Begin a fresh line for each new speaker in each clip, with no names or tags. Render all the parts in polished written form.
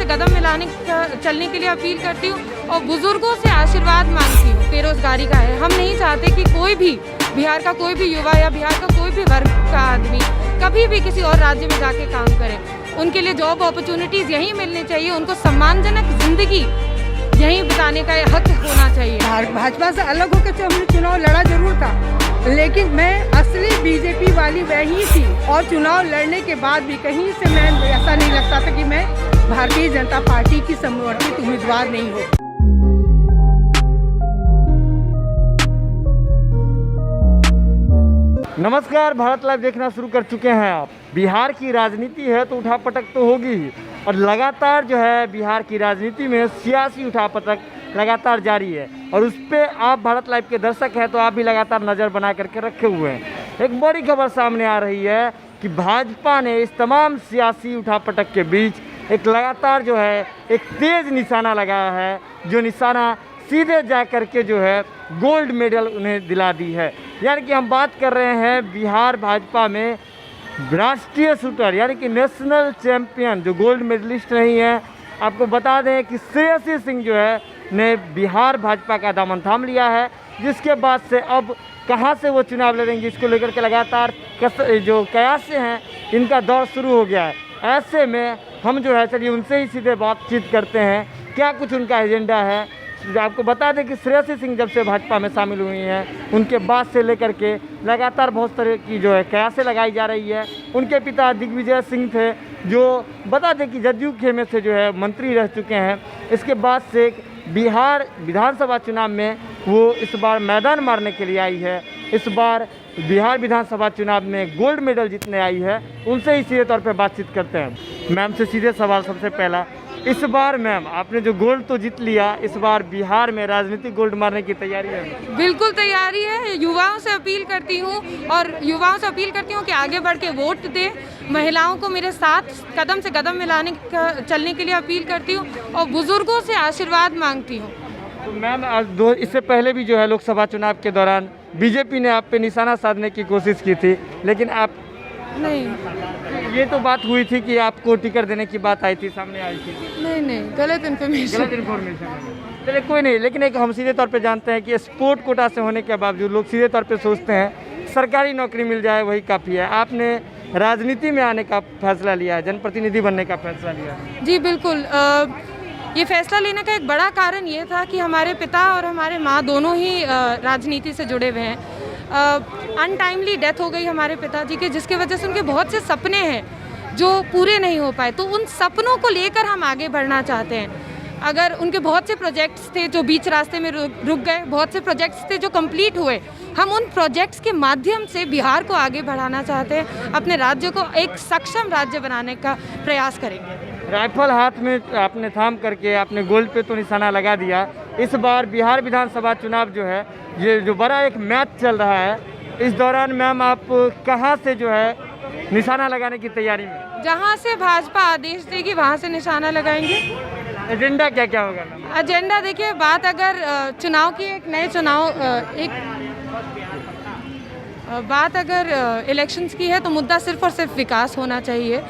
कदम मिलाने चलने के लिए अपील करती हूँ और बुजुर्गों से आशीर्वाद मांगती हूँ। बेरोजगारी का है, हम नहीं चाहते कि कोई भी बिहार का कोई भी युवा या बिहार का कोई भी वर्ग का आदमी कभी भी किसी और राज्य में जाके काम करे। उनके लिए जॉब अपॉर्चुनिटीज़ यहीं मिलनी चाहिए, उनको सम्मानजनक जिंदगी यहीं बिताने का हक होना चाहिए।
भाजपा से अलग होकर हमने चुनाव लड़ा जरूर था, लेकिन मैं असली बीजेपी वाली वही थी और चुनाव लड़ने के बाद भी कहीं से मैं ऐसा नहीं लगता था कि मैं भारतीय जनता पार्टी की समर्थित उम्मीदवार नहीं हूँ।
नमस्कार, भारत लाइव देखना शुरू कर चुके हैं आप। बिहार की राजनीति है तो उठापटक तो होगी ही, और लगातार जो है बिहार की राजनीति में सियासी उठापटक लगातार जारी है, और उस पर आप भारत लाइव के दर्शक हैं तो आप भी लगातार नज़र बना करके रखे हुए हैं। एक बड़ी खबर सामने आ रही है कि भाजपा ने इस तमाम सियासी उठापटक के बीच एक लगातार जो है एक तेज़ निशाना लगाया है, जो निशाना सीधे जा कर के जो है गोल्ड मेडल उन्हें दिला दी है। यानी कि हम बात कर रहे हैं बिहार भाजपा में राष्ट्रीय शूटर यानी कि नेशनल चैंपियन जो गोल्ड मेडलिस्ट रही हैं। आपको बता दें कि श्रेयसी सिंह जो है ने बिहार भाजपा का दामन थाम लिया है, जिसके बाद से अब कहां से वो चुनाव लड़ेंगे इसको लेकर के लगातार जो कयास हैं इनका दौर शुरू हो गया है। ऐसे में हम जो है चलिए उनसे ही सीधे बातचीत करते हैं, क्या कुछ उनका एजेंडा है। आपको बता दें कि श्रेयसी सिंह जब से भाजपा में शामिल हुई हैं उनके बाद से लेकर के लगातार बहुत तरह की जो है कयासें लगाई जा रही है। उनके पिता दिग्विजय सिंह थे, जो बता दें कि जदयू खेमे से जो है मंत्री रह चुके हैं। इसके बाद से बिहार विधानसभा चुनाव में वो इस बार मैदान मारने के लिए आई है। इस बार बिहार विधानसभा चुनाव में गोल्ड मेडल जीतने आई है। उनसे ही सीधे तौर पर बातचीत करते हैं। मैम से सीधे सवाल सबसे पहला, इस बार मैम आपने जो गोल्ड तो जीत लिया, इस बार बिहार में राजनीतिक गोल्ड मारने की तैयारी है?
बिल्कुल तैयारी है। युवाओं से अपील करती हूँ कि आगे बढ़ के वोट दें। महिलाओं को मेरे साथ कदम से कदम मिलाने चलने के लिए अपील करती हूँ और बुजुर्गों से आशीर्वाद मांगती हूँ।
तो मैम इससे पहले भी जो है लोकसभा चुनाव के दौरान बीजेपी ने आप पे निशाना साधने की कोशिश की थी, लेकिन आप
नहीं,
ये तो बात हुई थी कि आपको टिकट देने की बात आई थी, सामने आई थी।
नहीं, गलत इन्फॉर्मेशन।
चलिए कोई नहीं, लेकिन एक हम सीधे तौर पे जानते हैं कि स्पोर्ट कोटा से होने के बावजूद लोग सीधे तौर पे सोचते हैं सरकारी नौकरी मिल जाए वही काफ़ी है। आपने राजनीति में आने का फैसला लिया है, जनप्रतिनिधि बनने का फैसला लिया है।
जी बिल्कुल, ये फैसला लेने का एक बड़ा कारण ये था कि हमारे पिता और हमारे माँ दोनों ही राजनीति से जुड़े हुए हैं। अनटाइमली डेथ हो गई हमारे पिताजी के, जिसके वजह से उनके बहुत से सपने हैं जो पूरे नहीं हो पाए। तो उन सपनों को लेकर हम आगे बढ़ना चाहते हैं। अगर उनके बहुत से प्रोजेक्ट्स थे जो बीच रास्ते में रुक गए, बहुत से प्रोजेक्ट्स थे जो कंप्लीट हुए, हम उन प्रोजेक्ट्स के माध्यम से बिहार को आगे बढ़ाना चाहते हैं, अपने राज्य को एक सक्षम राज्य बनाने का प्रयास करेंगे।
राइफल हाथ में आपने थाम करके आपने गोल्ड पे तो निशाना लगा दिया। इस बार बिहार विधानसभा चुनाव जो है ये जो बड़ा एक मैच चल रहा है, इस दौरान मैम आप कहां से जो है निशाना लगाने की तैयारी में?
जहां से भाजपा आदेश देगी वहां से निशाना लगाएंगे।
एजेंडा क्या क्या होगा?
एजेंडा देखिए, बात अगर चुनाव की बात अगर इलेक्शंस की है तो मुद्दा सिर्फ और सिर्फ विकास होना चाहिए।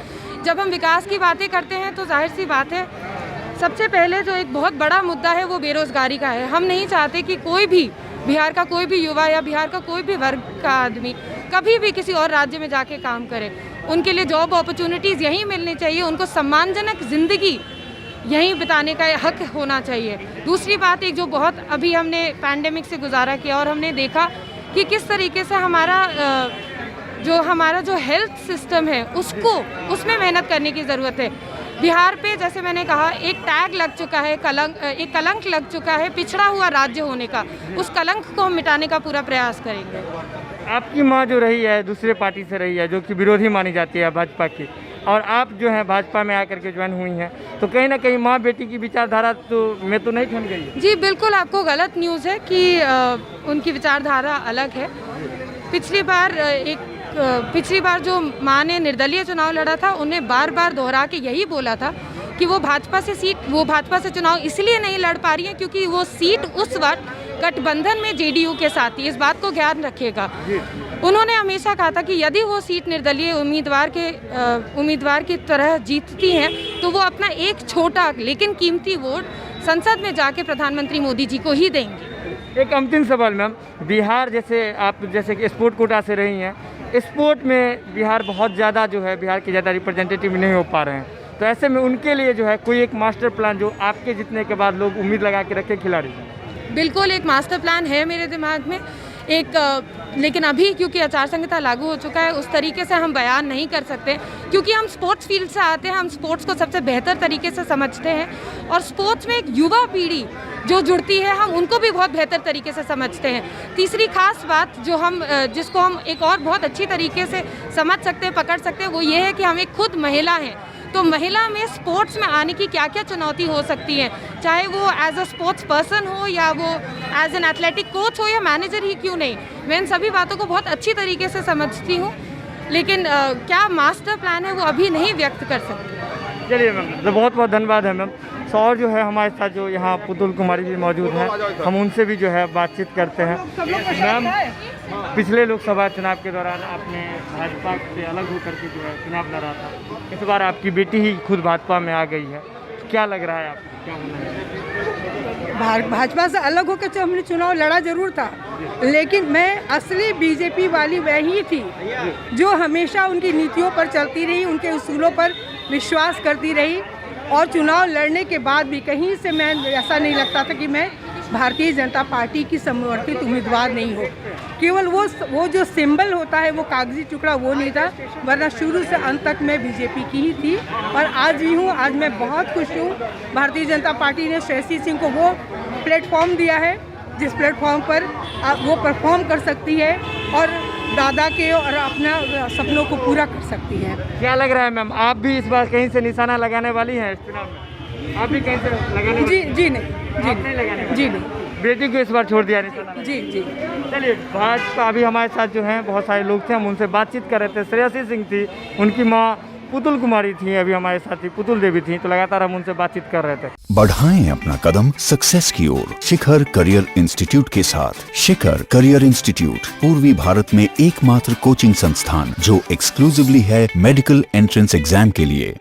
जब हम विकास की बातें करते हैं तो जाहिर सी बात है सबसे पहले जो एक बहुत बड़ा मुद्दा है वो बेरोजगारी का है। हम नहीं चाहते कि कोई भी बिहार का कोई भी युवा या बिहार का कोई भी वर्ग का आदमी कभी भी किसी और राज्य में जाके काम करे। उनके लिए जॉब अपॉर्चुनिटीज़ यहीं मिलनी चाहिए, उनको सम्मानजनक ज़िंदगी यहीं बिताने का हक होना चाहिए। दूसरी बात, एक जो बहुत अभी हमने पैंडेमिक से गुजारा किया और हमने देखा कि किस तरीके से हमारा जो हेल्थ सिस्टम है उसमें मेहनत करने की ज़रूरत है। बिहार पे जैसे मैंने कहा एक टैग लग चुका है, एक कलंक लग चुका है पिछड़ा हुआ राज्य होने का। उस कलंक को हम मिटाने का पूरा प्रयास करेंगे।
आपकी माँ जो रही है दूसरे पार्टी से रही है, जो कि विरोधी मानी जाती है भाजपा की, और आप जो है भाजपा में आकर के ज्वाइन हुई हैं, तो कहीं ना कहीं माँ बेटी की विचारधारा में तो नहीं ठन गई है?
जी बिल्कुल, आपको गलत न्यूज़ है कि उनकी विचारधारा अलग है। पिछली बार जो माँ ने निर्दलीय चुनाव लड़ा था, उन्हें बार बार दोहरा के यही बोला था कि वो भाजपा से चुनाव इसलिए नहीं लड़ पा रही है क्योंकि वो सीट उस वक्त गठबंधन में जेडीयू के साथ थी। इस बात को ध्यान रखिएगा। उन्होंने हमेशा कहा था कि यदि वो सीट निर्दलीय उम्मीदवार की तरह जीतती हैं तो वो अपना एक छोटा लेकिन कीमती वोट संसद में जाके प्रधानमंत्री मोदी जी को ही देंगे।
एक अंतिम सवाल मैम, बिहार जैसे कि स्पोर्ट कोटा से रही हैं, स्पोर्ट में बिहार बहुत ज़्यादा जो है बिहार के ज़्यादा रिप्रेजेंटेटिव नहीं हो पा रहे हैं, तो ऐसे में उनके लिए जो है कोई एक मास्टर प्लान जो आपके जीतने के बाद लोग उम्मीद लगा के रखे खिलाड़ी?
बिल्कुल एक मास्टर प्लान है मेरे दिमाग में लेकिन अभी क्योंकि आचार संहिता लागू हो चुका है उस तरीके से हम बयान नहीं कर सकते, क्योंकि हम स्पोर्ट्स फील्ड से आते हैं, हम स्पोर्ट्स को सबसे बेहतर तरीके से समझते हैं और स्पोर्ट्स में एक युवा पीढ़ी जो जुड़ती है हम उनको भी बहुत बेहतर तरीके से समझते हैं। तीसरी खास बात जिसको हम एक और बहुत अच्छी तरीके से समझ सकते हैं, पकड़ सकते हैं, वो ये है कि हम एक खुद महिला हैं, तो महिला में स्पोर्ट्स में आने की क्या क्या चुनौती हो सकती है, चाहे वो एज अ स्पोर्ट्स पर्सन हो या वो एज एन एथलेटिक कोच हो या मैनेजर ही क्यों नहीं, मैं इन सभी बातों को बहुत अच्छी तरीके से समझती हूँ, लेकिन क्या मास्टर प्लान है वो अभी नहीं व्यक्त कर सकती।
चलिए मैम, तो बहुत बहुत धन्यवाद है मैम। और जो है हमारे साथ जो यहाँ पुतुल कुमारी जी मौजूद हैं, हम उनसे भी जो है बातचीत करते हैं। मैम, पिछले लोकसभा चुनाव के दौरान आपने भाजपा से अलग होकर के जो है चुनाव लड़ा था, इस बार आपकी बेटी ही खुद भाजपा में आ गई है, क्या लग रहा है आपको, क्या होना है?
भाजपा से अलग होकर जो हमने चुनाव लड़ा जरूर था, लेकिन मैं असली बीजेपी वाली वही थी जो हमेशा उनकी नीतियों पर चलती रही, उनके उसूलों पर विश्वास करती रही और चुनाव लड़ने के बाद भी कहीं से मैं ऐसा नहीं लगता था कि मैं भारतीय जनता पार्टी की समर्थित उम्मीदवार नहीं हो। केवल वो जो सिंबल होता है वो कागजी टुकड़ा वो नहीं था, वरना शुरू से अंत तक मैं बीजेपी की ही थी और आज भी हूँ। आज मैं बहुत खुश हूँ, भारतीय जनता पार्टी ने श्रेयसी सिंह को वो प्लेटफॉर्म दिया है जिस प्लेटफॉर्म पर वो परफॉर्म कर सकती है और दादा के और अपना सपनों को पूरा कर सकती है।
क्या लग रहा है मैम, आप भी इस बार कहीं से निशाना लगाने वाली हैं इस चुनाव में? आप भी कहीं से लगाने
जी नहीं।
बेटी को इस बार छोड़ दिया निशाना?
जी।
चलिए, भाजपा अभी हमारे साथ जो हैं बहुत सारे लोग थे, हम उनसे बातचीत कर रहे थे। श्रेयसी सिंह थी, उनकी माँ पुतुल कुमारी थी, अभी हमारे साथ ही पुतुल देवी थी, तो लगातार हम उनसे बातचीत कर रहे थे।
बढ़ाएं अपना कदम सक्सेस की ओर शिखर करियर इंस्टीट्यूट के साथ। शिखर करियर इंस्टीट्यूट पूर्वी भारत में एकमात्र कोचिंग संस्थान जो एक्सक्लूसिवली है मेडिकल एंट्रेंस एग्जाम के लिए।